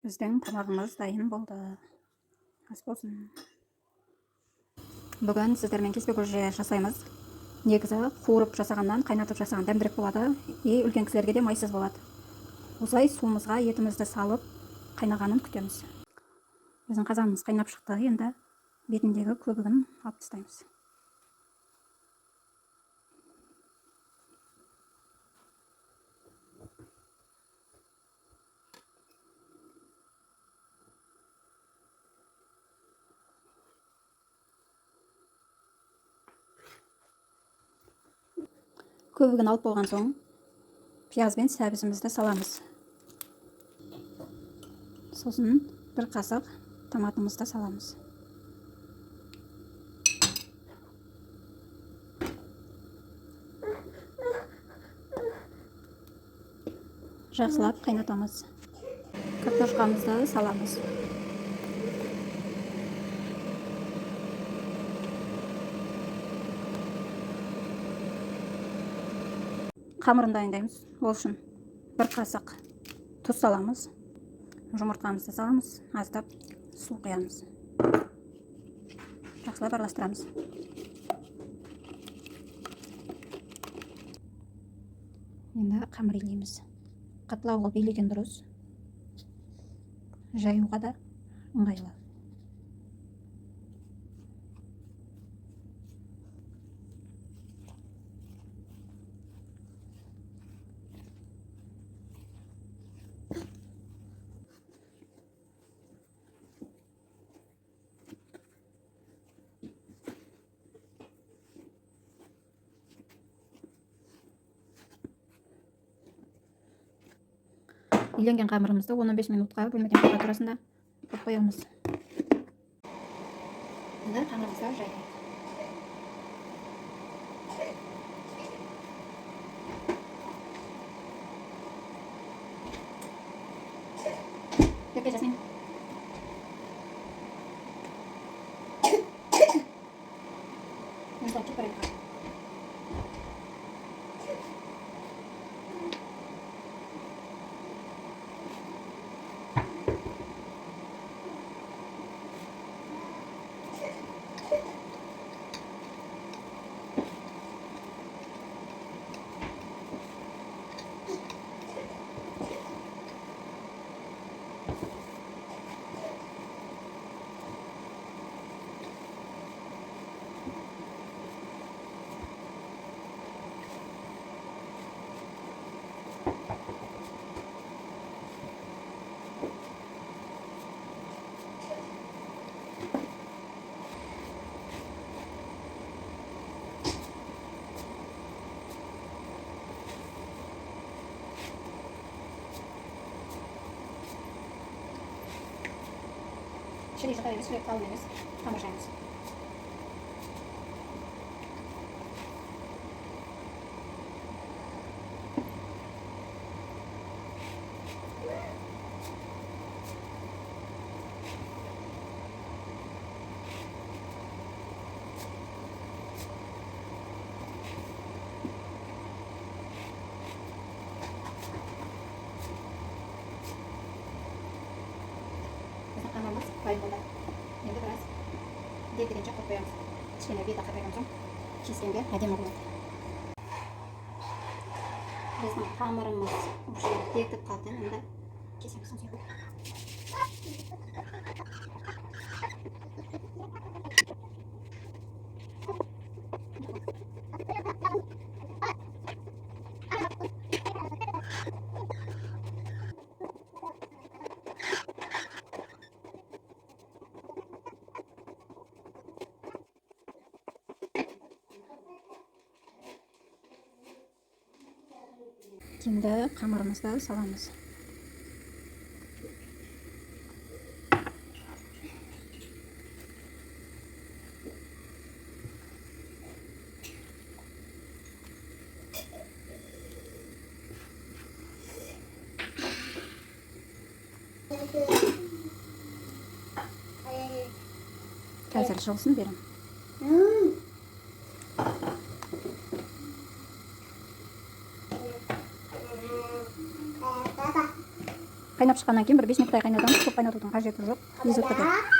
Біздің тамағымыз дайын болды. Ас болсын. Бүгін сіздермен кеспе көже жасаймыз. Негізі қуырып жасағаннан қайнатып жасаған дәмдірек болады. Үлкен кісілерге де майсыз болады. Осылай суымызға етімізді салып қайнағанын күтеміз. Біздің қазанымыз қайнап шықты. Енді бетіндегі көбігін алып тастаймыз. Көбігін алып болған соң пияз бен сәбізімізді саламыз. Сосын бір қасық томатымызды саламыз. Жақсылап қайнатамыз. Картошкамызды саламыз. Қамырын дайындаймыз. Ол үшін бір қасық тұз саламыз. Жұмыртқамызды саламыз. Аздап су құямыз. Жақсылап араластырамыз. Енді қамыр илейміз. Қатлауға билеген дұрыс. Жаюға да ыңғайлы. Иленген қамырымызды 15 минутқа бөлмеден температурасында қойып қоямыз. Енді қамырымызды жайдық. Теперь жасайын. Şöyle yıkayabiliriz, şöyle kavurabiliriz. Hamurcağımız. Hamurumuz dayın oldu. Şimdi biraz devdirince koyuyoruz. Kişine bir dakika koyuyoruz. Keskenge әдемі болады. Біздің қамырымыз уже бекіп қалды. Енді кесеміз. Şimdi қамырымызды саламыз. Қазір жылсын берем. Қайнап шыққаннан кейін бір 5 минуттай қайнатамыз. Көп қайнатудың қажеті жоқ. Езіліп кетеді.